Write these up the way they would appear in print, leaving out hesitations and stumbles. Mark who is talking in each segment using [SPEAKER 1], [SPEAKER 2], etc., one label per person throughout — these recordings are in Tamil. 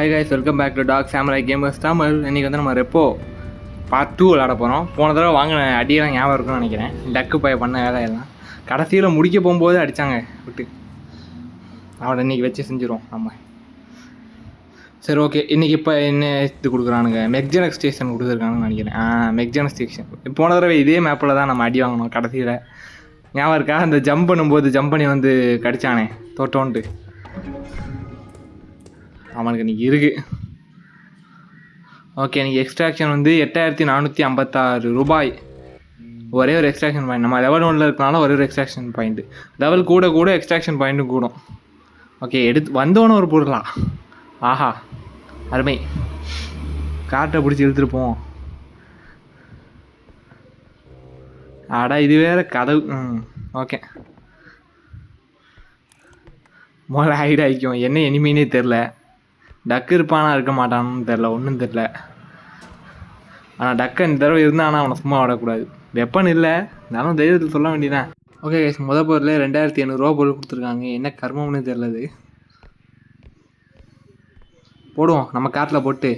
[SPEAKER 1] High guys, welcome back to Doc Samurai Gamers Tamil. இன்றைக்கி வந்து நம்ம ரெப்போ பார்ட் 2 விளாட போகிறோம். போன தடவை வாங்கின அடியெல்லாம் ஞாபகம் இருக்குன்னு நினைக்கிறேன். டக்கு பய பண்ண வேலையெல்லாம் கடைசியில் முடிக்க போகும்போது அடித்தாங்க விட்டு. அவனை இன்றைக்கி வச்சு செஞ்சிடும் நம்ம. சரி, ஓகே. இன்றைக்கி இப்போ என்ன இது கொடுக்குறானுங்க, மெக்ஜெனக் ஸ்டேஷன் கொடுத்துருக்கானுன்னு நினைக்கிறேன். மெக்ஜெனக் ஸ்டேஷன் போன தடவை இதே மேப்பில் தான் நம்ம அடி வாங்கணும் கடைசியில். ஞாபகம் இருக்கா? அந்த ஜம்ப் பண்ணும்போது ஜம்ப் பண்ணி வந்து கடித்தானே தொட்டோன்ட்டு. அவனுக்கு இன்றைக்கி இருக்குது. ஓகே, இன்றைக்கி எக்ஸ்ட்ராக்ஷன் வந்து 8456 ரூபாய். ஒரே ஒரு எக்ஸ்ட்ராக்ஷன் பாயிண்ட். நம்ம லெவல் 1 இருக்கனால ஒரே ஒரு எக்ஸ்ட்ராக்ஷன் பாயிண்ட்டு. லெவல் கூட கூட எக்ஸ்ட்ராக்ஷன் பாயிண்ட்டும் கூடும். ஓகே, வந்தோன்னு ஒரு பொருளா? ஆஹா, அருமை. காட்டை பிடிச்சி இழுத்துருப்போம். ஆடா, இது வேறு கதவு. ஓகே, முதல்ல ஹைட் ஆகிக்கும். என்ன எனிமீனே தெரில. டக்கு இருப்பானா இருக்க மாட்டான்னு தெரில, ஒன்றும் தெரில. ஆனால் டக்கு இந்த தடவை இருந்தானா அவனை சும்மா விடக்கூடாது. வெப்பன் இல்லை, இருந்தாலும் தைரியத்தில் சொல்ல வேண்டியதான். ஓகே கைஸ், பொருள் 2800 பொருள் கொடுத்துருக்காங்க. என்ன கர்மம்னு தெரிலது. போடுவோம் நம்ம காட்டில் போட்டு.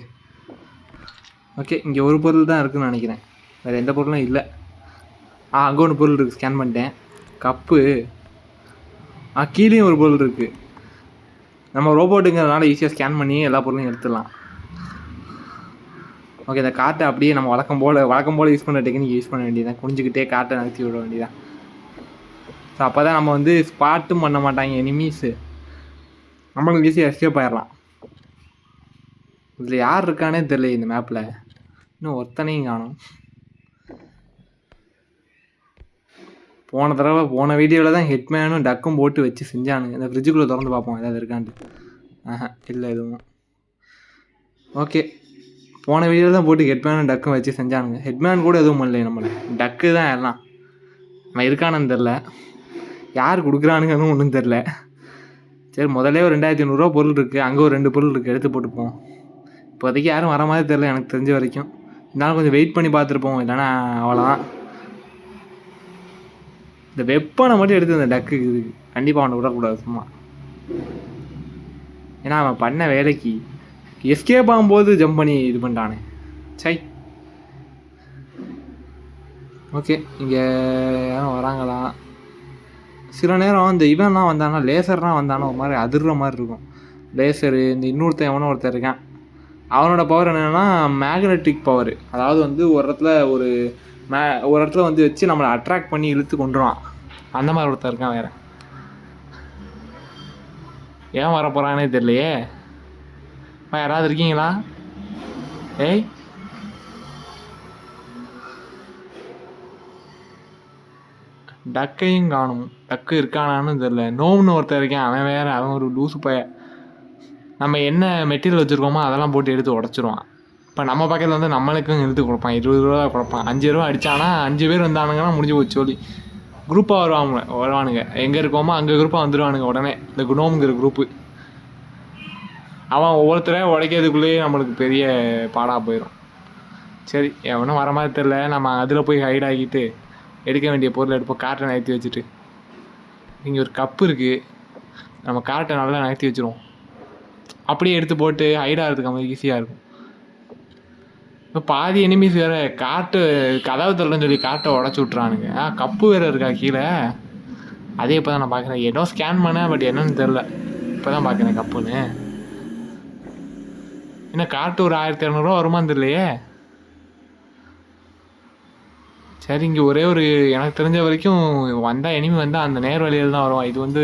[SPEAKER 1] ஓகே, இங்கே ஒரு பொருள் தான் இருக்குதுன்னு நினைக்கிறேன், வேறு எந்த பொருளும் இல்லை. அங்கே ஒன்று பொருள் இருக்குது, ஸ்கேன் பண்ணிட்டேன். கப்பு. கீழேயும் ஒரு பொருள் இருக்குது. நம்ம ரோபோட்டுங்கிறதுனால ஈஸியாக ஸ்கேன் பண்ணி எல்லா பொருளையும் எடுத்துடலாம். ஓகே, இந்த காட்டை அப்படியே நம்ம வழக்கம் போல் யூஸ் பண்ணுற டெக்னிக் யூஸ் பண்ண வேண்டியதான். குனிஞ்சிக்கிட்டே காட்டை நகர்த்தி விட வேண்டியதான். ஸோ அப்போ தான் நம்ம வந்து ஸ்பாட்டும் பண்ண மாட்டாங்க எனிமீஸு. நம்மளுக்கு ஈஸியாக எஸ்கேப் ஆயிடலாம். இதில் யார் இருக்கானே தெரியல இந்த மேப்பில். இன்னும் ஒருத்தனையும் காணும். போன வீடியோவில் தான் ஹெட்மேனும் டக்கும் போட்டு வச்சு செஞ்சானுங்க. இந்த ஃப்ரிட்ஜுக்குள்ளே திறந்து பார்ப்போம் ஏதாவது இருக்கான்ட்டு. இல்லை எதுவும். ஓகே, போன வீடியோவில் தான் போட்டு ஹெட்மேனும் டக்கும் வச்சு செஞ்சானுங்க. ஹெட்மேன் கூட எதுவும் பண்ணல நம்மளை. டக்கு தான் எல்லாம். நம்ம இருக்கானு தெரில, யார் கொடுக்குறானுங்கன்னு ஒன்றும் தெரில. சரி, முதல்ல ஒரு 2500 பொருள் இருக்குது. அங்கே ஒரு 2 பொருள் இருக்குது, எடுத்து போட்டுப்போம். இப்போதைக்கு யாரும் வர மாதிரி தெரில எனக்கு தெரிஞ்ச வரைக்கும். இருந்தாலும் கொஞ்சம் வெயிட் பண்ணி பார்த்துருப்போம், இல்லைன்னா அவ்வளோதான். இந்த வெப்பனை மட்டும் எடுத்து இந்த டக்கு இருக்குது. கண்டிப்பாக அவனை விடக்கூடாது சும்மா. ஏன்னா அவன் பண்ண வேலைக்கு எஸ்கேப் ஆகும்போது ஜம்ப் பண்ணி இது பண்ணிட்டானே. சை. ஓகே, இங்கே யாரும் வராங்களா? சில நேரம் இந்த இவன்லாம் வந்தானா, லேசர்லாம் வந்தானா ஒரு மாதிரி அதிர்ற மாதிரி இருக்கும். லேசரு. இந்த இன்னொருத்தன் எவனோ ஒருத்தர் இருக்கான், அவனோட பவர் என்னென்னா மேக்னெட்டிக் பவர். அதாவது வந்து ஒரு இடத்துல வந்து வச்சு நம்மளை அட்ராக்ட் பண்ணி இழுத்து கொண்டுருவான். அந்த மாதிரி ஒருத்தர் இருக்கான். வேறு ஏன் வர போகிறானே தெரியலையே. யாராவது இருக்கீங்களா? ஏய், டக்கையும் காணும். டக்கு இருக்கானான்னு தெரில. நோம்னு ஒருத்தர் இருக்கேன், அவன் வேறு. அவன் ஒரு லூசு பைய. நம்ம என்ன மெட்டீரியல் வச்சுருக்கோமோ அதெல்லாம் போட்டு எடுத்து உடச்சிருவான். இப்போ நம்ம பக்கத்தில் வந்து நம்மளுக்கும் எடுத்து கொடுப்பான். 20 ரூபா கொடுப்பான். 5 ரூபா அடித்தானா 5 பேர் வந்தானுங்கன்னா முடிஞ்சு போச்சு சொல்லி. குரூப்பாக வருவானுங்க. எங்கே இருக்கோமோ அங்கே குரூப்பாக வந்துடுவானுங்க உடனே. இந்த குணோம்ங்கிற குரூப்பு அவன் ஒவ்வொருத்தரையும் உடைக்கிறதுக்குள்ளேயே நம்மளுக்கு பெரிய பாடாக போயிடும். சரி, எவனும் வர மாதிரி தெரில. நம்ம அதில் போய் ஹைட் ஆகிட்டு எடுக்க வேண்டிய பொருள் எடுப்போம். கார்ட்டை நகர்த்தி வச்சுட்டு. இங்கே ஒரு கப்பு இருக்குது, நம்ம கார்ட்டை நல்லா நகர்த்தி வச்சுருவோம். அப்படியே எடுத்து போட்டு ஹைடாகிறதுக்கு நம்ம ஈஸியாக இருக்கும். இப்போ பாதி எனிமீஸ் வேறு காட்டு கதவு தரலன்னு சொல்லி காட்டை உடச்சி விட்றானுங்க. கப்பு வேறு இருக்கா கீழே. அதே இப்போ தான் நான் பார்க்குறேன். ஏதோ ஸ்கேன் பண்ணேன், பட் என்னன்னு தெரில. இப்போ தான் பார்க்குறேன் கப்புன்னு. என்ன காட்டு ஒரு 1200 வருமானு தெரியலையே. சரி, இங்கே ஒரே ஒரு எனக்கு தெரிஞ்ச வரைக்கும் வந்தால் எனிமி வந்தால் அந்த நேர் வழியில் தான் வருவான். இது வந்து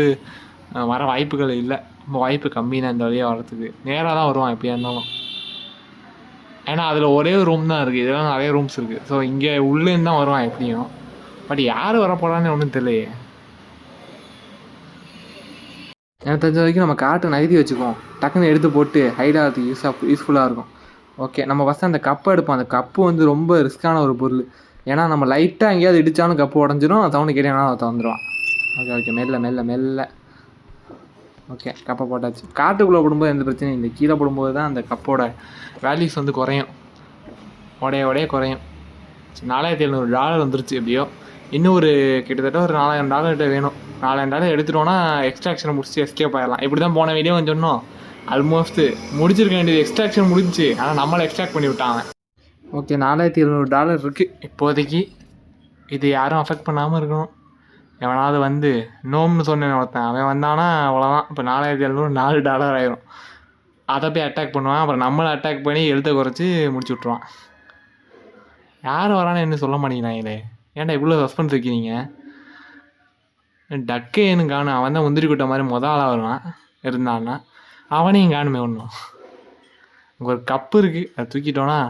[SPEAKER 1] வர வாய்ப்புகள் இல்லை, ரொம்ப வாய்ப்பு கம்மி தான் இந்த வழியாக வரத்துக்கு. நேராக தான் வருவான் எப்படியா இருந்தாலும். ஏன்னா அதில் ஒரே ஒரு ரூம் தான் இருக்குது, இதெல்லாம் நிறைய ரூம்ஸ் இருக்குது. ஸோ இங்கே உள்ளேருந்து தான் வருவான் எப்படியும். பட் யார் வரப்போகிறான்னு ஒன்றும் தெரியலையே. எனக்கு தெரிஞ்ச வரைக்கும் நம்ம காட்டை நகர்த்தி வச்சுக்குவோம். டக்குன்னு எடுத்து போட்டு ஹைடாகிறதுக்கு யூஸ்ஃபுல்லாக இருக்கும். ஓகே, நம்ம ஃபஸ்ட்டு அந்த கப்பை எடுப்போம். அந்த கப்பு வந்து ரொம்ப ரிஸ்க்கான ஒரு பொருள். ஏன்னா நம்ம லைட்டாக எங்கேயாவது இடித்தாலும் கப்பு உடஞ்சிரும். சவுண்டு கேட்டேன்னா அதை வந்துடுவான். ஓகே, மெல்ல. ஓகே, கப்பை போட்டாச்சு. காட்டுக்குள்ளே போடும்போது எந்த பிரச்சனையும் இல்லை. கீழே போடும்போது தான் அந்த கப்போட வேல்யூஸ் வந்து குறையும். உடைய குறையும். $4700 வந்துருச்சு எப்படியோ. இன்னும் ஒரு கிட்டத்தட்ட ஒரு $4000 வேணும். $4000 எடுத்துட்டோன்னா எக்ஸ்ட்ராக்ஷனை முடிச்சு எஸ்கேப் ஆகிடலாம். இப்படி தான் போன வீடியோ சொன்னோம். ஆல்மோஸ்ட்டு முடிச்சிருக்க வேண்டியது எக்ஸ்ட்ராக்ஷன் முடிஞ்சிச்சு. ஆனால் நம்மளை எக்ஸ்ட்ராக்ட் பண்ணி விட்டான் அவன். ஓகே, $4,200 இருக்குது இப்போதைக்கு. இது யாரும் அஃபெக்ட் பண்ணாமல் இருக்கணும். எவனாவது வந்து நோம்னு சொன்னேன் ஒருத்தன், அவன் வந்தானா அவ்வளோதான். இப்போ $4,700 $4 ஆயிரும். அதை போய் அட்டாக் பண்ணுவான். அப்புறம் நம்மளை அட்டாக் பண்ணி எழுத்தை குறைச்சி முடிச்சு விட்ருவான். யார் வரானு என்ன சொல்ல மாட்டேங்கிறாங்களே. ஏன்டா இவ்வளோ சஸ்பென்ஸ் வைக்கிறீங்க? டக்கேன்னு காணும். அவன் தான் முந்திரி கொட்டை மாதிரி ஆளாக வருவான் இருந்தான்னா. அவனையும் காணுமே ஒன்றும். அங்கே ஒரு கப்பு இருக்குது, அதை தூக்கிட்டோன்னா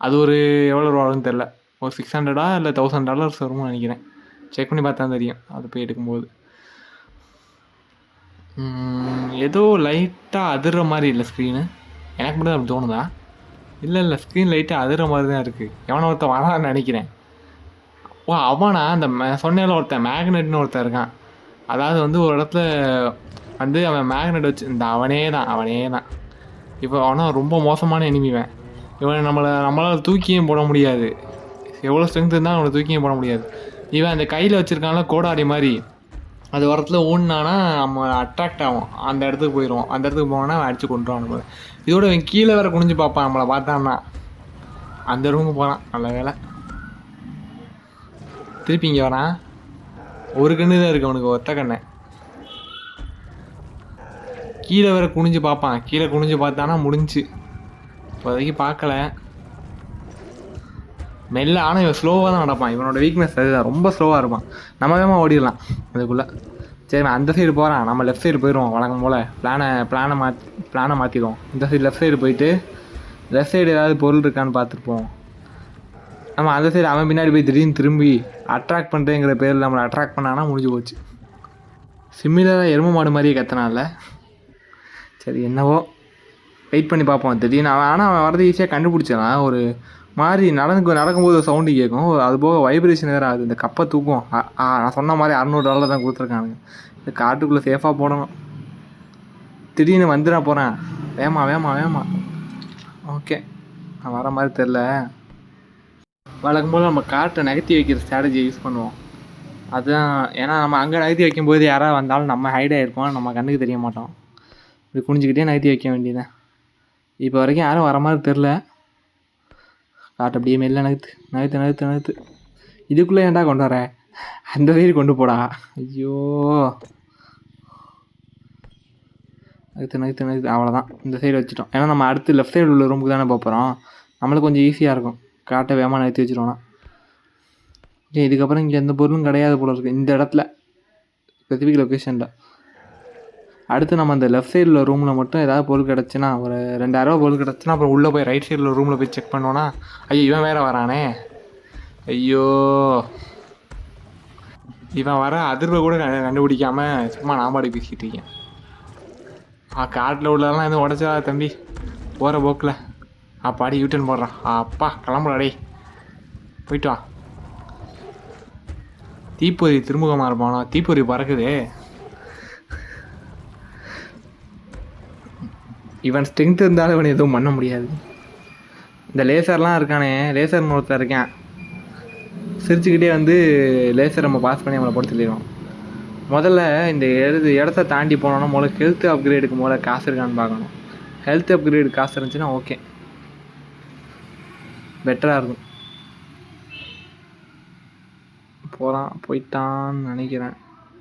[SPEAKER 1] அது ஒரு எவ்வளோ ரூபா வரும்னு தெரில. ஒரு $600 இல்லை $1,000 வரும்னு நினைக்கிறேன். செக் பண்ணி பார்த்தா தெரியும் அது போய் எடுக்கும்போது. ஏதோ லைட்டாக அதிர்ற மாதிரி இல்லை ஸ்க்ரீனு. எனக்கு மட்டும் அப்படி தோணுதா? இல்லை ஸ்க்ரீன் லைட்டாக அதிர்ற மாதிரி தான் இருக்குது. எவனை ஒருத்தன் வரான்னு நினைக்கிறேன். ஓ அவனா அந்த சொன்னேல ஒருத்தன் மேக்னெட்னு ஒருத்தன் இருக்கான். அதாவது வந்து ஒரு இடத்துல வந்து அவன் மேக்னெட் வச்சு இந்த அவனே தான் இப்போ அவனா ரொம்ப மோசமான எனிமிவன். இவன் நம்மளால் தூக்கியும் போட முடியாது. எவ்வளோ ஸ்ட்ரென்த் இருந்தால் அவனை தூக்கியும் போட முடியாது. இவன் அந்த கையில் வச்சுருக்கான்ல கோடாரி மாதிரி, அது வரத்துல ஊன்னானா நம்ம அட்ராக்ட் ஆகும். அந்த இடத்துக்கு போயிடுவோம். அந்த இடத்துக்கு போனோன்னா அவன் அடித்து கொண்டுருவான் நம்ம. இதோட இவன் கீழே வேறு குனிஞ்சு பார்ப்பான். நம்மளை பார்த்தான்னா அந்த ரூமுக்கு போகிறான். நல்ல வேலை. திருப்பி இங்கே வரான். ஒரு கண்ணு தான் இருக்குது அவனுக்கு, ஒத்த கண்ணை. கீழே வேற குனிஞ்சு பார்ப்பான். கீழே குனிஞ்சு பார்த்தானா முடிஞ்சு. இப்போதைக்கு பார்க்கல. மெல்ல. ஆனால் இவன் ஸ்லோவாக தான் நடப்பான். இவனோட வீக்னஸ் அதுதான், ரொம்ப ஸ்லோவாக இருப்பான். நம்ம வேகமாக ஓடிடலாம் அதுக்குள்ளே. சரி, நான் அந்த சைடு போகிறேன். நம்ம லெஃப்ட் சைடு போயிடுவோம் வழக்கம் போல். பிளானை மாற்றிடுவோம். இந்த சைடு லெஃப்ட் சைடு போயிட்டு லெஃப்ட் சைடு ஏதாவது பொருள் இருக்கான்னு பார்த்துருப்போம். நம்ம அந்த சைடு அவன் பின்னாடி போய் திடீர்னு திரும்பி அட்ராக்ட் பண்ணுறேங்கிற பேரில் நம்மளை அட்ராக்ட் பண்ணானா முடிஞ்சு போச்சு. சிம்மிலராக எருமை மாடு மாதிரியே கத்தினால. சரி, என்னவோ வெயிட் பண்ணி பார்ப்போம். திடீர்னு அவன் வரது ஈஸியாக கண்டுபிடிச்சான். ஒரு மாதிரி நடக்கும்போது சவுண்டு கேட்கும். அது போக வைப்ரேஷன் வேறு ஆகுது. இந்த கப்பை தூக்கும். நான் சொன்ன மாதிரி $600 தான் கொடுத்துருக்கானுங்க. இந்த காட்டுக்குள்ளே சேஃபாக போடணும். திடீர்னு வந்துட போகிறேன். வேமா. ஓகே, நான் வர மாதிரி தெரில. வழக்கம் போல் நம்ம காட்டை நகர்த்தி வைக்கிற ஸ்ட்ராட்டஜியை யூஸ் பண்ணுவோம். அதுதான். ஏன்னா நம்ம அங்கே நகர்த்தி வைக்கும்போது யாராவது வந்தாலும் நம்ம ஹைடாக இருப்போம். நம்ம கண்ணுக்கு தெரிய மாட்டோம். இப்படி குனிஞ்சிக்கிட்டே நகர்த்தி வைக்க வேண்டியதான். இப்போ வரைக்கும் யாரும் வர மாதிரி தெரில. காட்டு அப்படியே மெல்ல நகர்த்து. இதுக்குள்ளே ஏன்டா கொண்டு வர? அந்த சைடு கொண்டு போடா. ஐயோ, நகர்த்து. அவ்வளோதான், இந்த சைடு வச்சுட்டோம். ஏன்னா நம்ம அடுத்து லெஃப்ட் சைடு உள்ள ரூமுக்கு தானே போகிறோம். நம்மளுக்கு கொஞ்சம் ஈஸியாக இருக்கும். காட்டை வேகமாக நகர்த்தி வச்சுருவோன்னா. ஓகே, இதுக்கப்புறம் இங்கே எந்த பொருளும் கிடையாது போல இருக்குது இந்த இடத்துல, ஸ்பெசிஃபிக் லொக்கேஷனில். அடுத்து நம்ம அந்த லெஃப்ட் சைடில் ரூமில் மட்டும் ஏதாவது பொருள் கிடச்சுன்னா, ஒரு $2,000 பொருள் கிடச்சுன்னா, அப்புறம் உள்ளே போய் ரைட் சைடில் ரூமில் போய் செக் பண்ணோன்னா, ஐயோ இவன் வேறு வரானே. ஐயோ, இவன் வர அதிர்வை கூட கண்டுபிடிக்காமல் சும்மா நாம்பாடி பேசிக்கிட்டு இருக்கேன். காட்டில் உள்ளதெல்லாம் எதுவும் உடச்சா தம்பி போகிற போக்கில். அப்பாடி யூட்டன் போடுறான். அப்பா கிளம்புடா டே, போயிட்டு வா. தீப்பொறி திருமுகமாக இருப்பானோ? தீப்பொறி பறக்குதே. இவன் ஸ்ட்ரென்த் இருந்தாலும் இவன் எதுவும் பண்ண முடியாது. இந்த லேசர்லாம் இருக்கானே, லேசர்னு ஒருத்தர் இருக்கேன். சிரிச்சுக்கிட்டே வந்து லேசர் நம்ம பாஸ் பண்ணி நம்மளை போட்டு சொல்லிடுவோம். முதல்ல இந்த இடத்த தாண்டி போனோன்னா முதல்ல ஹெல்த் அப்கிரேடுக்கு முதல்ல காசு இருக்கான்னு பார்க்கணும். ஹெல்த் அப்கிரேடு காசு இருந்துச்சுன்னா ஓகே, பெட்டராக இருக்கும். போயிட்டான்னு நினைக்கிறேன்.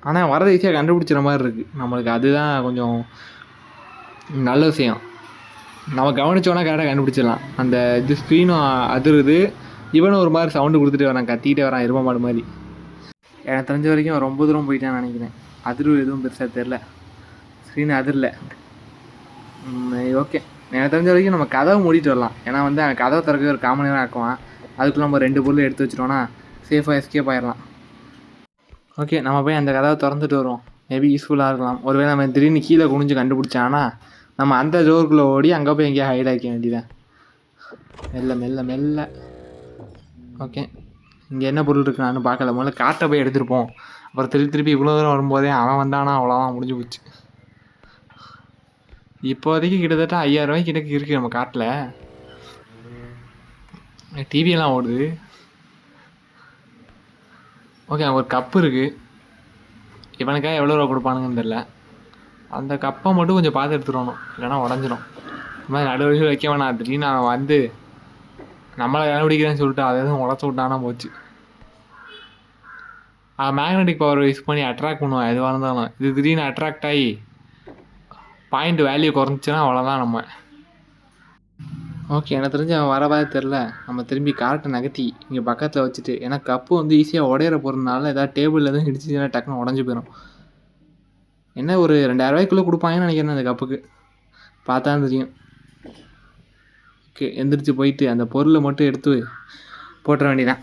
[SPEAKER 1] ஆனால் வரது ஈஸியாக கண்டுபிடிச்சிற மாதிரி இருக்குது நம்மளுக்கு. அதுதான் கொஞ்சம் நல்ல விஷயம். நம்ம கவனித்தோன்னா கரெக்டாக கண்டுபிடிச்சிடலாம். அந்த இது ஸ்க்ரீனும் அதிருது. இவனும் ஒரு மாதிரி சவுண்டு கொடுத்துட்டு வரான், கத்திக்கிட்டே வரான் எருமை மாடு மாதிரி. எனக்கு தெரிஞ்ச வரைக்கும் ரொம்ப தூரம் போயிட்டான்னு நினைக்கிறேன். அதிர்வு எதுவும் பெருசாக தெரில. ஸ்க்ரீன் அதிரல. ஓகே, எனக்கு தெரிஞ்ச வரைக்கும் நம்ம கதவை மூடிட்டு வரலாம். ஏன்னா வந்து அவன் கதவை திறக்க ஒரு 1/4 மணி நேரம் ஆக்குவான். அதுக்குள்ளே நம்ம 2 பொருள் எடுத்து வச்சிட்டோன்னா சேஃபாக எஸ்கேப் ஆயிடலாம். ஓகே, நம்ம போய் அந்த கதவை திறந்துட்டு வருவோம். மேபி யூஸ்ஃபுல்லாக இருக்கலாம். ஒருவேளை நம்ம திடீர்னு கீழே குனிஞ்சு கண்டுபிடிச்சானா நம்ம அந்த டோருக்குள்ளே ஓடி அங்கே போய் எங்கேயா ஹைட் ஆகிக்க வேண்டியதான். மெல்ல. ஓகே, இங்கே என்ன பொருள் இருக்குது நான் பார்க்கல. முதல்ல காட்டை போய் எடுத்துருப்போம். அப்புறம் திருப்பி இவ்வளோ தூரம் வரும்போதே அவன் வந்தானா அவ்வளோதான், முடிஞ்சு போச்சு. இப்போதைக்கு கிட்டத்தட்ட $5,000 கிட்டக்கு இருக்குது நம்ம காட்டில். டிவியெல்லாம் ஓடுது. ஓகே, அங்கே ஒரு கப்பு இருக்குது. இவனுக்காக எவ்வளோ ரூபா கொடுப்பானுங்கன்னு தெரில. அந்த கப்பை மட்டும் கொஞ்சம் பார்த்து எடுத்துடணும், இல்லைன்னா உடஞ்சிரும். இந்த மாதிரி நடுவழியில் வைக்க வேணாம். திடீர்னு அவன் வந்து நம்மளை கண்டுபிடிக்கிறேன்னு சொல்லிட்டு அதை எதுவும் உடச்சி விட்டானா போச்சு. மேக்னெட்டிக் பவர் யூஸ் பண்ணி அட்ராக்ட் பண்ணுவான் எதுவாக இருந்தாலும். இது திடீர்னு அட்ராக்ட் ஆகி பாயிண்ட் வேல்யூ குறைஞ்சிச்சுன்னா அவ்வளோதான் நம்ம. ஓகே, எனக்கு தெரிஞ்சு அவன் வரவாது தெரில. நம்ம திரும்பி கார்ட்டை நகர்த்தி இங்கே பக்கத்தில் வச்சுட்டு, ஏன்னா கப்பு வந்து ஈஸியாக உடையிற போகிறதுனால ஏதாவது டேபிள் எதுவும் இடிச்சுன்னா டக்குன்னு உடஞ்சி போயிடும். என்ன ஒரு 2000 கொடுப்பாங்கன்னு நினைக்கிறேன் அந்த கப்புக்கு, பார்த்தா தெரியும். ஓகே, எந்திரிச்சு போயிட்டு அந்த பொருளை மட்டும் எடுத்து போட்டுற வேண்டியதான்.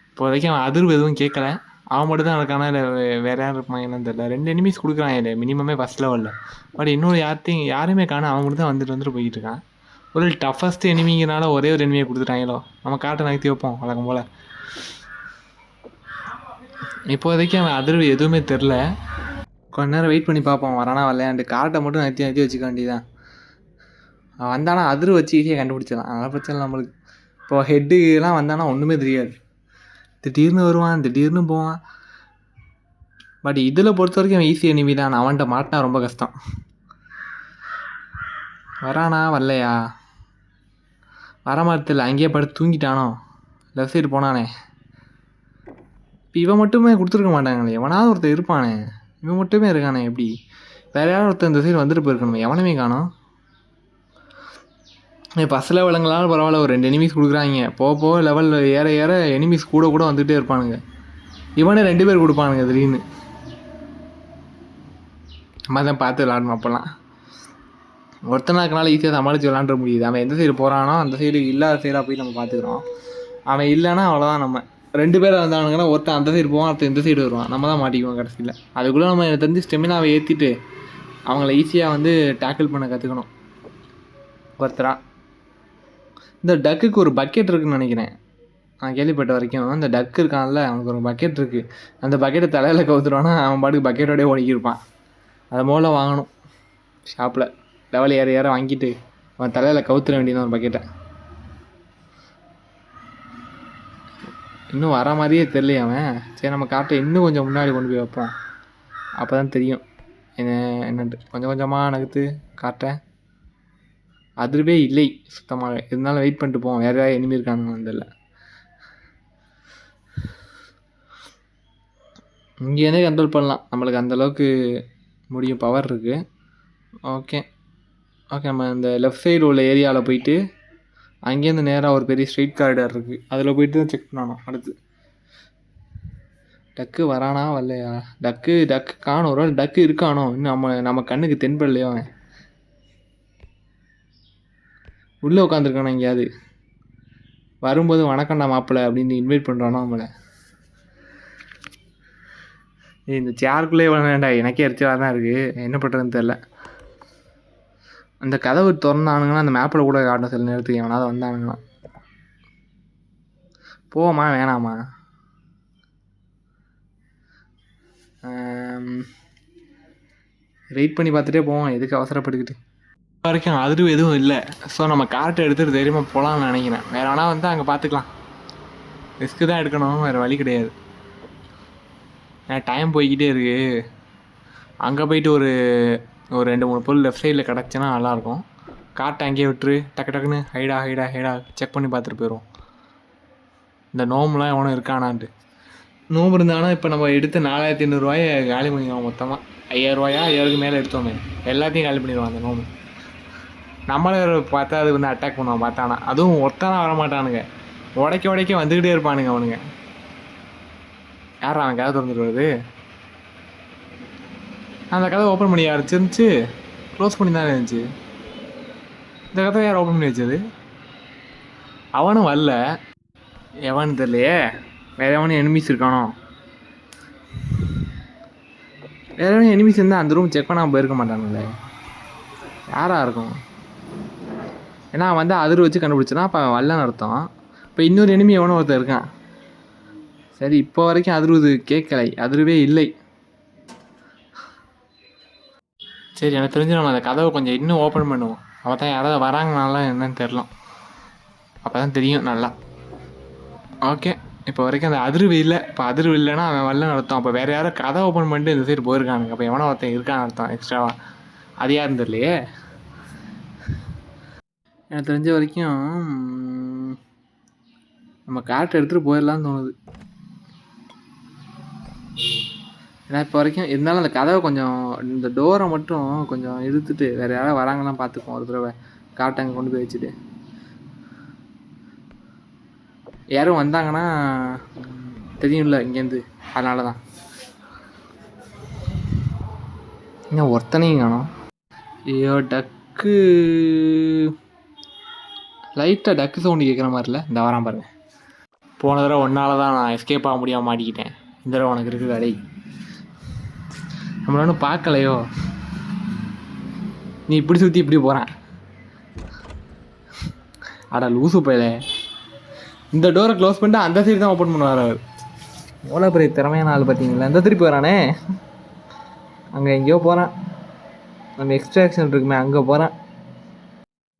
[SPEAKER 1] இப்போதைக்கு அவன் அதிர்வு எதுவும் கேட்கல, அவன் மட்டும் தான் இருக்கானா இல்லை வேறு யாரும் இருப்பாங்க என்னன்னு தெரியல. 2 எனிமீஸ் கொடுக்குறான் இல்லை மினிமமே ஃபஸ்ட் லெவலில். பட் இன்னொரு யாருமே காண, அவன் மட்டும் தான் வந்துட்டு போய்கிட்டு இருக்கான். ஒரு டஃபஸ்ட் எனிமிங்கிறனால ஒரே ஒரு எனிமியை கொடுத்துட்டாங்களோ. நம்ம காட்டை நகர்த்தி வைப்போம் வழக்கம் போல். இப்போதைக்கு அவன் அதிர்வு எதுவுமே தெரில. கொஞ்ச நேரம் வெயிட் பண்ணி பார்ப்போம் வரானா வரலையான்ட்டு. கார்ட்டை மட்டும் நகர்த்தி வச்சுக்க வேண்டியதான். அவன் வந்தானா அதிர்வு வச்சு ஈஸியாக கண்டுபிடிச்சிடலாம், அதெல்லாம் பிரச்சனை நம்மளுக்கு. இப்போ ஹெட்டுலாம் வந்தானா ஒன்றுமே தெரியாது, திடீர்னு வருவான் திடீர்னு போவான். பட் இதில் பொறுத்த வரைக்கும் அவன் ஈஸி எனிமி தான். அவன்கிட்ட மாட்டினா ரொம்ப கஷ்டம். வரானா வரலையா, வரமாதில்ல, அங்கேயே படுத்து தூங்கிட்டானோ, லெஃப்ட் சைடு போனானே. இப்போ இவன் மட்டுமே கொடுத்துருக்க மாட்டாங்களே, எவனாவது ஒருத்தர் இருப்பானே, இவன் மட்டுமே இருக்கானே. எப்படி வேறு யாரும் ஒருத்தர் இந்த சைடு வந்துட்டு போயிருக்கணுமே, எவனுமே காணோம். ஃபஸ்ட் லெவலுங்களாலும் பரவாயில்ல, ஒரு 2 எனிமீஸ் கொடுக்குறாங்க. போக லெவலில் ஏற ஏற எனிமீஸ் கூட வந்துகிட்டே இருப்பானுங்க. இவனே 2 பேர் கொடுப்பானுங்க திடீர்னு. நம்ம தான் பார்த்து விளாடணும். அப்போல்லாம் ஒருத்தனாக்கனால ஈஸியாக சமாளித்து விளாண்டுற முடியுது. அவன் எந்த சைடு போகிறானோ அந்த சைடு இல்லாத சைடாக போய் நம்ம பார்த்துக்குறோம். அவன் இல்லைன்னா அவ்வளோதான். நம்ம 2 பேர் வந்தானுங்கன்னா ஒருத்தன் அந்த சைடு போவான், ஒருத்தன் இந்த சைடு வருவான், நம்ம தான் மாட்டிக்குவோம் கடைசியில். அதுக்குள்ளே நம்ம எனக்கு தெரிஞ்சு ஸ்டெமினாவை ஏற்றிட்டு அவங்கள ஈஸியாக வந்து டேக்கிள் பண்ண கற்றுக்கணும் ஒருத்தராக. இந்த டக்குக்கு ஒரு பக்கெட் இருக்குதுன்னு நினைக்கிறேன், நான் கேள்விப்பட்ட வரைக்கும். இந்த டக்கு இருக்கான்ல, அவனுக்கு ஒரு பக்கெட் இருக்குது. அந்த பக்கெட்டை தலையில் கவுத்துருவானா அவன் பாட்டுக்கு பக்கெட்டோடய ஓடிக்கிருப்பான். அதை மூல வாங்கணும் ஷாப்பில். லெவல் ஏற ஏற வாங்கிட்டு அவன் தலையில் கவுத்துற வேண்டியதான் ஒரு பக்கெட்டை. இன்னும் வர மாதிரியே தெரியலையே அவன். சரி, நம்ம காட்டை இன்னும் கொஞ்சம் முன்னாடி கொண்டு போய் வைப்போம், அப்போ தான் தெரியும் என்னன்ட்டு. கொஞ்சம் கொஞ்சமாக நகர்த்து காட்டை. அதிர்வே இல்லை சுத்தமாக. இருந்தாலும் வெயிட் பண்ணிட்டு போவோம், வேறு யாராவது எனிமி இருக்கானுங்கன்னு தெரியல. இங்கேருந்தே கண்ட்ரோல் பண்ணலாம், நம்மளுக்கு அந்தளவுக்கு முடியும், பவர் இருக்குது. ஓகே, நம்ம இந்த லெஃப்ட் சைடு உள்ள ஏரியாவில் போயிட்டு அங்கேருந்து நேராக ஒரு பெரிய ஸ்ட்ரீட் காரிடார் இருக்குது, அதில் போயிட்டு தான் செக் பண்ணணும். அடுத்து டக்கு வரானா வரலையா, டக்கு காணும். ஒரு வேளை டக்கு இருக்கானோ, இன்னும் நம்ம கண்ணுக்கு தென்படலையோ. அவன் உள்ளே உட்காந்துருக்கானோ எங்கேயாவது. வரும்போது வணக்கண்டா மாப்பிள்ளை அப்படின்னு இன்வைட் பண்ணுறானோ நம்மளை. இந்த சேருக்குள்ளே இவ்வளோ வேண்டாம், எனக்கே எரிச்சலாக தான் இருக்குது, என்ன பண்ணுறதுன்னு தெரில. அந்த கதவு திறந்தானுங்கன்னா அந்த மேப்பில் கூட காட்டணும் சில நேரத்துக்கு, எவனாவது வந்தானுங்கன்னா. போவோமா வேணாமா? வெயிட் பண்ணி பார்த்துட்டே போவோம், எதுக்கு அவசரப்பட்டுக்கிட்டு. வரைக்கும் அதிர்வு எதுவும் இல்லை. ஸோ நம்ம கார்ட்டை எடுத்துகிட்டு தைரியமாக போகலான்னு நினைக்கிறேன். வேறு வேணா வந்து அங்கே பார்த்துக்கலாம், ரிஸ்க்கு தான் எடுக்கணும், வேறு வழி கிடையாது. டைம் போய்கிட்டே இருக்குது. அங்கே போயிட்டு ஒரு 2-3 பொருள் லெஃப்ட் சைடில் கிடச்சின்னா நல்லாயிருக்கும். கார்ட்டை அங்கேயே விட்டுரு, டக்குன்னு ஹைடா செக் பண்ணி பார்த்துட்டு போயிடுவோம். இந்த நோம்புலாம் எவனும் இருக்கானான்ட்டு. நோம்பு இருந்தானா இப்போ நம்ம எடுத்து 4500 காலி பண்ணிடுவோம் மொத்தமாக. 5000 5000க்கு மேலே எடுத்தோமே எல்லாத்தையும் காலி பண்ணிடுவோம் அந்த நோம்பு. நம்மளே பார்த்தா அது வந்து அட்டாக் பண்ணுவான் பார்த்தானா. அதுவும் ஒருத்தானா வரமாட்டானுங்க, உடைக்க வந்துக்கிட்டே இருப்பானுங்க அவனுங்க. யாரா அவன் கதை திறந்துட்டு வருது? அந்த கதை ஓப்பன் பண்ணி இருந்துச்சு, க்ளோஸ் பண்ணி தானே இருந்துச்சு. இந்த கதை யார் ஓப்பன் பண்ணி வச்சது? அவனும் வரல, எவனு தெரியலையே. வேறு எவனும் எனிமீஸ் இருக்கானோ? வேறு எவனும் எனிமீஸ் இருந்தால் அந்த ரூம் செக் பண்ணாமல் போயிருக்க மாட்டானுங்களே. யாராக இருக்கும்? ஏன்னா வந்து அதிர் வச்சு கண்டுபிடிச்சனா அப்போ வரலன்னு அர்த்தம். இப்போ இன்னொரு எனிமி எவனோ ஒருத்தர் இருக்கான். சரி, இப்போ வரைக்கும் அதிர்வு கேட்கலை, அதிர்வே இல்லை. சரி, எனக்கு தெரிஞ்சு நம்ம அந்த கதவை கொஞ்சம் இன்னும் ஓப்பன் பண்ணுவோம். அப்போ தான் யாராவது வராங்கனால என்னன்னு தெரிலாம், அப்போ தான் தெரியும் நல்லா. ஓகே, இப்போ வரைக்கும் அந்த அதிர்வு இல்லை. இப்போ அதிர்வு இல்லைன்னா அவன் வரலன்னு அர்த்தம். அப்போ வேறு யாரும் கதை ஓப்பன் பண்ணிட்டு இந்த சைடு போயிருக்கானுங்க. அப்போ எவனோ ஒருத்தன் இருக்கான்னு அர்த்தம் எக்ஸ்ட்ராவாக. அது யாருன்னு தெரியலையே. எனக்கு தெரிஞ்ச வரைக்கும் நம்ம கார்ட்டை எடுத்துகிட்டு போயிடலான்னு தோணுது. ஏன்னா இப்போ வரைக்கும் இருந்தாலும் அந்த கதவை கொஞ்சம் இந்த டோரை மட்டும் கொஞ்சம் இழுத்துட்டு வேறு யாராவது வராங்கலாம் பார்த்துப்போம் ஒரு தடவை. கார்ட்டை அங்கே கொண்டு போய் வச்சுட்டு யாரும் வந்தாங்கன்னா தெரியும்ல இங்கேருந்து. அதனால தான் இன்னும் ஒருத்தனையும் காணோம். ஐயோ டக்கு லைட்டாக டக்கு சவுண்டு கேட்குற மாதிரில. இந்த வரான் பாருங்க. போன தடவை ஒன்றால் தான் நான் எஸ்கேப் ஆக முடியாமல் மாட்டிக்கிட்டேன். இந்த தடவை உனக்கு இருக்குது அடை. நம்மள ஒன்றும் பார்க்கலையோ. நீ இப்படி சுற்றி இப்படி போகிறான். அடா லூசு போயில. இந்த டோரை க்ளோஸ் பண்ணிட்டு அந்த சைடு தான் ஓப்பன் பண்ணுவார் அவர். எவ்வளோ பெரிய திறமையான ஆள் பார்த்தீங்களா. இந்த திருப்பி வரானே. அங்கே எங்கேயோ போகிறான். நம்ம எக்ஸ்ட்ராக்ஷன் இருக்குமே அங்கே போகிறேன்.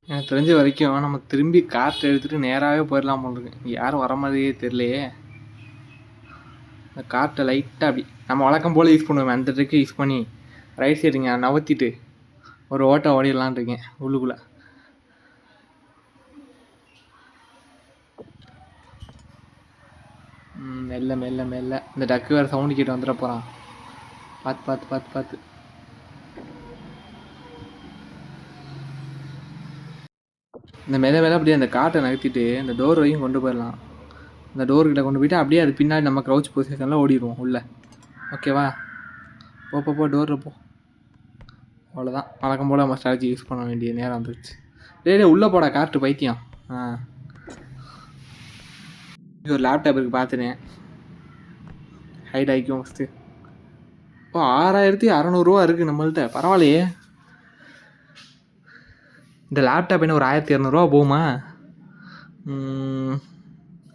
[SPEAKER 1] எனக்கு தெரிஞ்ச வரைக்கும் நம்ம திரும்பி காற்று எடுத்துகிட்டு நேராகவே போயிடலாம் போல இருக்கு. இங்கே யாரும் வர மாதிரியே தெரியலையே. இந்த காற்றை லைட்டாக அப்படி நம்ம வழக்கம் போல் யூஸ் பண்ணுவேன். அந்த ட்ரிக்கு யூஸ் பண்ணி ரைட் சைடுங்க நவத்திட்டு ஒரு ஓட்டை ஓடிடலான் இருக்கேன் உள்ளுக்குள்ளே. மெல்ல மெல்ல மெல்ல. இந்த டக்கு வேறு சவுண்டு கேட்டு வந்துட போகிறான். பார்த்து பார்த்து பார்த்து பார்த்து. இந்த மெல்ல மெல்ல அப்படியே அந்த காட்டை நகர்த்திட்டு இந்த டோர் வரைக்கும் கொண்டு போயிடலாம். இந்த டோர்கிட்ட கொண்டு போயிட்டு அப்படியே அது பின்னாடி நம்ம க்ரௌச் பொசிஷனில் ஓடிடுவோம் உள்ளே. ஓகேவா? போ டோரில் போ. அவ்வளோதான். வழக்கம் போல் நம்ம ஸ்ட்ராட்டஜி யூஸ் பண்ண வேண்டிய நேரம் வந்துருச்சு. டே உள்ளே போடா கார்ட்டு பைத்தியம். ஒரு லேப்டாப் இருக்குது பார்த்துனேன். ஹைட் ஆகிக்கும் ஃபஸ்ட்டு. 6600 இருக்குது நம்மள்கிட்ட. பரவாயில்லையே. இந்த லேப்டாப் என்ன ஒரு 1200 போகுமா?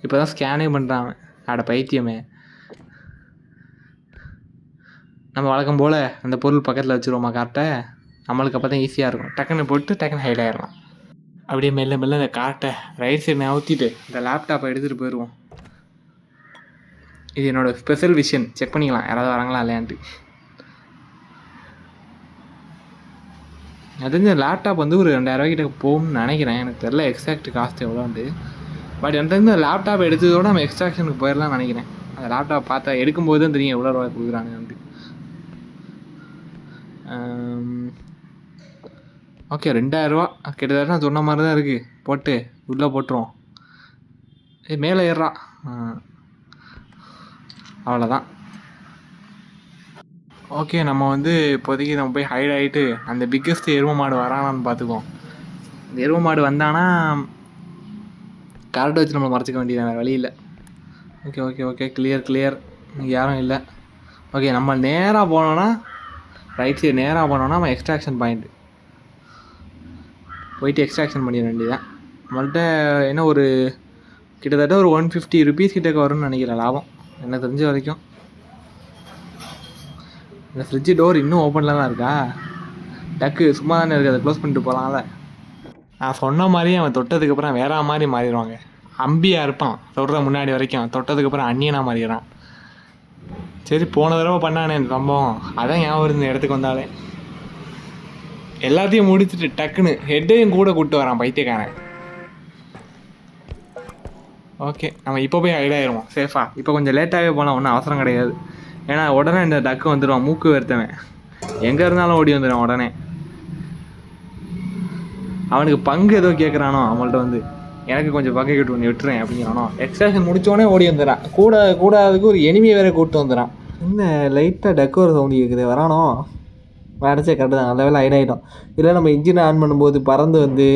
[SPEAKER 1] இப்போ தான் ஸ்கேனே பண்ணுறான். அட பைத்தியமே. நம்ம வழக்கம் போல் அந்த பொருள் பக்கத்தில் வச்சுருவோமா கார்ட்டை. நம்மளுக்கு அப்போ தான் ஈஸியாக இருக்கும். டக்குன்னு போட்டு டக்குன்னு ஹைட் ஆகிடலாம். அப்படியே மெல்ல மெல்ல அந்த கார்ட்டை ரைட் சைடு நவுத்திட்டு இந்த லேப்டாப்பை எடுத்துகிட்டு போயிடுவோம். இது என்னோடய ஸ்பெஷல் விஷன். செக் பண்ணிக்கலாம் யாராவது வராங்களா இல்லையான்ட்டு. அது இந்த லேப்டாப் வந்து ஒரு 2000 கிட்ட போகும்னு நினைக்கிறேன். எனக்கு தெரில எக்ஸாக்ட் காஸ்ட் எவ்வளோன்ட்டு. பட் எனக்கு இந்த லேப்டாப் எடுத்ததோட நம்ம எக்ஸ்ட்ராக்ஷனுக்கு போயிடலாம்னு நினைக்கிறேன். அந்த லேப்டாப் பார்த்தா எடுக்கும்போது தான் தெரியும் எவ்வளோ ரூபாய் கொடுக்குறாங்கன்ட்டு. ஓகே 2000 கிட்டத்தட்ட நான் சொன்ன மாதிரி தான் இருக்குது. போட்டு உள்ளே போட்டுருவோம். மேலே ஏறுறான். அவ்வளோதான். ஓகே நம்ம வந்து இப்போதைக்கு நம்ம போய் ஹைட் ஆகிட்டு அந்த பிக்கஸ்ட் எருமை மாடு வரானான்னு பார்த்துக்குவோம். இந்த எருமை மாடு வந்தானா கரெக்டாக வச்சு நம்ம மறைச்சிக்க வேண்டியது வேறு வழி இல்லை. Okay okay okay clear. இங்கே யாரும் இல்லை. ஓகே நம்ம நேராக போனோன்னா ரைட் சைடு நேராக போனோன்னா நம்ம எக்ஸ்ட்ராக்ஷன் பாயிண்ட்டு போயிட்டு எக்ஸ்ட்ராக்ஷன் பண்ணிட வேண்டியதான். நம்மள்கிட்ட என்ன ஒரு கிட்டத்தட்ட ஒரு 150 ருபீஸ் கிட்டக்க வரும்னு நினைக்கிறேன் லாபம் எனக்கு தெரிஞ்ச வரைக்கும். இந்த ஃப்ரிட்ஜு டோர் இன்னும் ஓப்பனில் தான் இருக்கா? டக்கு சும்மா தானே இருக்குது. அதை க்ளோஸ் பண்ணிட்டு போகலாம்ல. நான் சொன்ன மாதிரியே அவன் தொட்டதுக்கப்புறம் வேற மாதிரி மாறிடுவாங்க. அம்பியாக இருப்பான் தொடுற முன்னாடி வரைக்கும். தொட்டதுக்கப்புறம் அந்நியனாக மாறிடுறான். சரி போன தடவை பண்ணானே இந்த சம்பவம் அதான் ஞாபகம் இந்த இடத்துக்கு வந்தாலே. எல்லாத்தையும் முடிச்சுட்டு டக்குன்னு ஹெட்டையும் கூட கூப்பிட்டு வரான் பைத்தியக்காரன். ஓகே நம்ம இப்போ போய் ஹைட் ஆயிடுவோம் சேஃபாக. இப்போ கொஞ்சம் லேட்டாகவே போகலாம், ஒன்றும் அவசரம் கிடையாது. ஏன்னா உடனே இந்த டக்கு வந்துடுவான். மூக்கு வெறுத்தவன் எங்கே இருந்தாலும் ஓடி வந்துடுவான் உடனே. அவனுக்கு பங்கு ஏதோ கேட்குறானோ அவங்கள்ட்ட வந்து எனக்கு கொஞ்சம் பங்கு கேட்டு பண்ணி விட்டுறேன் அப்படிங்கிறானோ. எக்ஸ்ட்ராக்ஷன் முடித்தோடனே ஓடி வந்துடுறான். கூட அதுக்கு ஒரு எனிமையை வேறு கூப்பிட்டு வந்துடுறான். என்ன லைட்டாக டக்கு ஒரு சவுண்டு கேட்குது. வரானோ அடைச்சே கரெக்டு தான். நல்ல வேலை ஹைட் ஆகிட்டோம். இல்லை நம்ம இன்ஜினை ஆன் பண்ணும்போது பறந்து வந்து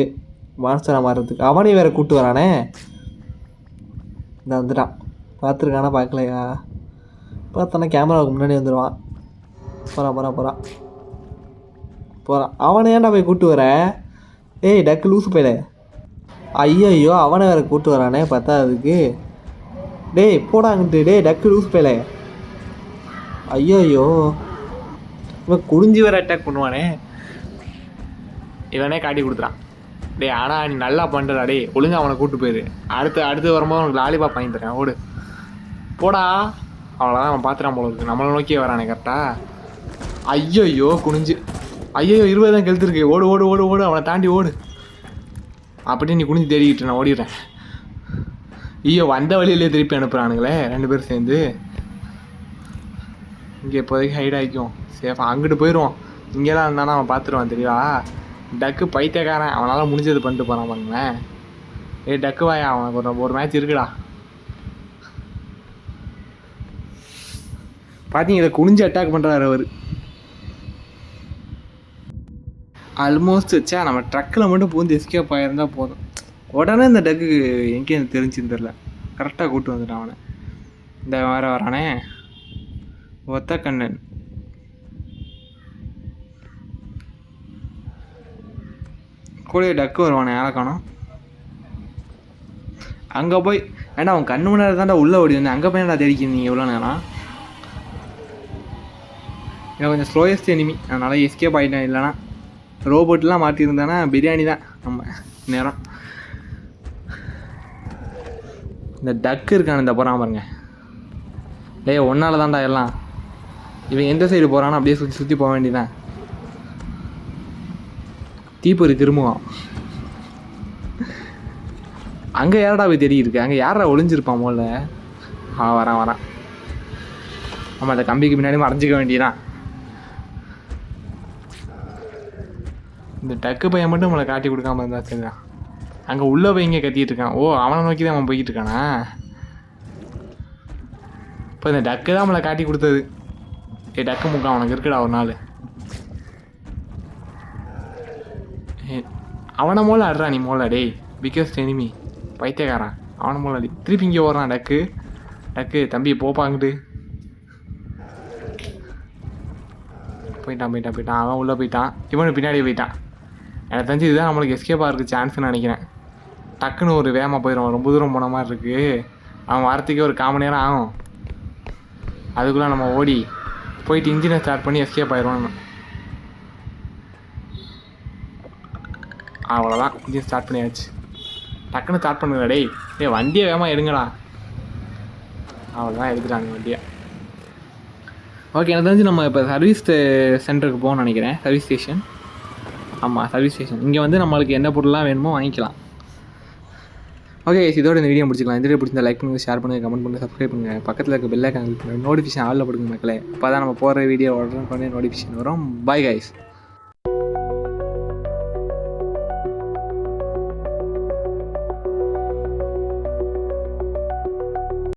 [SPEAKER 1] மான்ஸ்டராக மாறுறதுக்கு அவனையும் வேறு கூப்பிட்டு வரானே. இந்த வந்துட்டான். பார்த்துருக்கானா பார்க்கலையா? பார்த்தானா கேமராவுக்கு முன்னாடி வந்துடுவான். போகிறான். அவனை ஏன்டா போய் கூப்பிட்டு வர? ஏய் டக்கு லூசு போயில. ஐயோ அவனை வேறு கூப்பிட்டு வரானே பார்த்தா அதுக்கு. டேய் போடாங்கிட்டு. டேய் டக்கு லூசு போயில. ஐயோ இவன் குடிஞ்சி வேறு அட்டாக் பண்ணுவானே. இவனே காட்டி கொடுத்துறான். டே ஆனால் நீ நல்லா பண்ணுறா. டே ஒழுங்காக அவனை கூப்பிட்டு போயிரு. அடுத்து வரும்போது உனக்கு லாலிபாப் வாங்கி தரேன் ஓடு. போடா. அவ்வளோதான், அவன் பார்த்துட்டான் போல இருக்கு. நம்மளை நோக்கியே வரானே கரெக்டாக. ஐயோ குனிஞ்சு. ஐயோ 20 தான் கெழுத்துருக்கு. ஓடு ஓடு ஓடு ஓடு, அவனை தாண்டி ஓடு. அப்படியே நீ குனிஞ்சு தேடிக்கிட்டு நான் ஓடிடுறேன். ஐயோ வந்த வழியிலே திருப்பி அனுப்புகிறானுங்களே 2 பேரும் சேர்ந்து. இங்கே இப்போதைக்கு ஹைட் ஆகிக்கும் சேஃபாக. அங்கிட்டு போயிடுவோம். இங்கேலாம் இருந்தானா அவன் பார்த்துருவான் தெரியா. டக்கு பைத்தியக்காரன், அவனால் முடிஞ்சது பண்ணிட்டு போகிறான் பாருங்களேன். டக்கு வாயா, அவனுக்கு ஒரு மேட்ச் இருக்குடா. பார்த்தீங்க இதை குனிஞ்சு அட்டாக் பண்ணுறாரு அவர். ஆல்மோஸ்ட் வச்சா நம்ம ட்ரக்கில் மட்டும் பூந்து எஸ்கேப் ஆகிருந்தால் போதும். உடனே இந்த டக்கு எங்கேயும் எனக்கு தெரிஞ்சுன்னு தெரில. கரெக்டாக கூப்பிட்டு வந்துட்டான் அவனை. இந்த வரானே ஒத்த கண்ணன். கூட டக்கு வருவானே, யாரை காணோம். அங்கே போய் ஏன்னா அவன் கண்ணு முன்னாடி தான்டா உள்ளே ஓடி வந்தேன். அங்கே போய் நான் தேடிக்கிறீங்க எவ்வளோ நேரம். எனக்கு கொஞ்சம் ஸ்லோயஸ்ட் எனிமி, அதனால் எஸ்கேப் ஆகிட்டேன். இல்லைனா ரோபோட்லாம் மாற்றிருந்தானா பிரியாணி தான் நம்ம நேரம். இந்த டக்கு இருக்கான இந்த போகிறான் பாருங்க. ஒன்றால் தான்டா எல்லாம். இவன் எந்த சைடு போகிறானோ அப்படியே சுற்றி சுற்றி போக வேண்டியதான். தீப்பொறி திரும்புவான். அங்கே யாரடா போய் தேடி இருக்கு. அங்கே யாரா ஒளிஞ்சிருப்பான் போல. வரான். ஆமாம், அந்த கம்பிக்கு பின்னாடி மறைஞ்சிக்க வேண்டியதான். இந்த டக்கு பையன் மட்டும் நம்மளை காட்டி கொடுக்காம இருந்தா சரிதான். அங்கே உள்ளே போய் இங்கே கத்திட்டு இருக்கான். ஓ, அவனை நோக்கி தான் அவன் போய்கிட்டு இருக்கானா. இப்போ இந்த டக்கு தான் நம்மளை காட்டி கொடுத்தது. டக்கு முக்கா அவனுக்கு இருக்குடா ஒரு நாள். அவனை மோல ஆடுறா நீ மோல. டேய் பிகஸ்ட் எனிமி பைத்தியக்காரன். அவனை மோல அடி. திருப்பி இங்கே ஓடுறான் டக்கு தம்பி போப்பாங்கிட்டு. போயிட்டான். அவன் உள்ளே போயிட்டான். இவனு பின்னாடியே போயிட்டான். எனக்கு தெரிஞ்சு இதுதான் நம்மளுக்கு எஸ்கேப்பாக இருக்குது சான்ஸ்ன்னு நினைக்கிறேன். டக்குன்னு ஒரு வேகமாக போயிடும். ரொம்ப தூரம் போன மாதிரி இருக்குது. அவன் வரத்துக்கே ஒரு 1/4 மணி நேரம் ஆகும். அதுக்குள்ளே நம்ம ஓடி போயிட்டு இன்ஜினை ஸ்டார்ட் பண்ணி எஸ்கேப் ஆயிடுவோம். அவ்வளோதான், இன்ஜின் ஸ்டார்ட் பண்ணியாச்சு. டக்குன்னு ஸ்டார்ட் பண்ணுங்க. டேய் வண்டியை வேகமாக எடுங்கடா. அவ்வளோதான், எடுத்துட்டாங்க வண்டியை. ஓகே, எனக்கு தெரிஞ்சு நம்ம இப்போ சர்வீஸ் சென்டருக்கு போகணும்னு நினைக்கிறேன். Service station. ஆமாம், சர்வீஸ் ஸ்டேஷன். இங்கே வந்து நம்மளுக்கு என்ன பொருள்லாம் வேணுமோ வாங்கிக்கலாம். ஓகே, இதோட இந்த வீடியோ முடிச்சிக்கலாம். இந்த வீடியோ பிடிச்சிருந்தா லைக் பண்ணுங்கள், ஷேர் பண்ணுங்கள், கமெண்ட் பண்ணுங்கள், சப்ஸ்கிரைப் பண்ணுங்கள். பக்கத்தில் இருக்க பெல் ஐகான் கிளிக் பண்ணுங்கள். நோட்டிஃபிகேஷன் ஆளில் போடுங்க மக்களே. அப்போ தான் நம்ம போகிற வீடியோ உடனே நோட்டிஃபிகேஷன் வரும். Bye guys.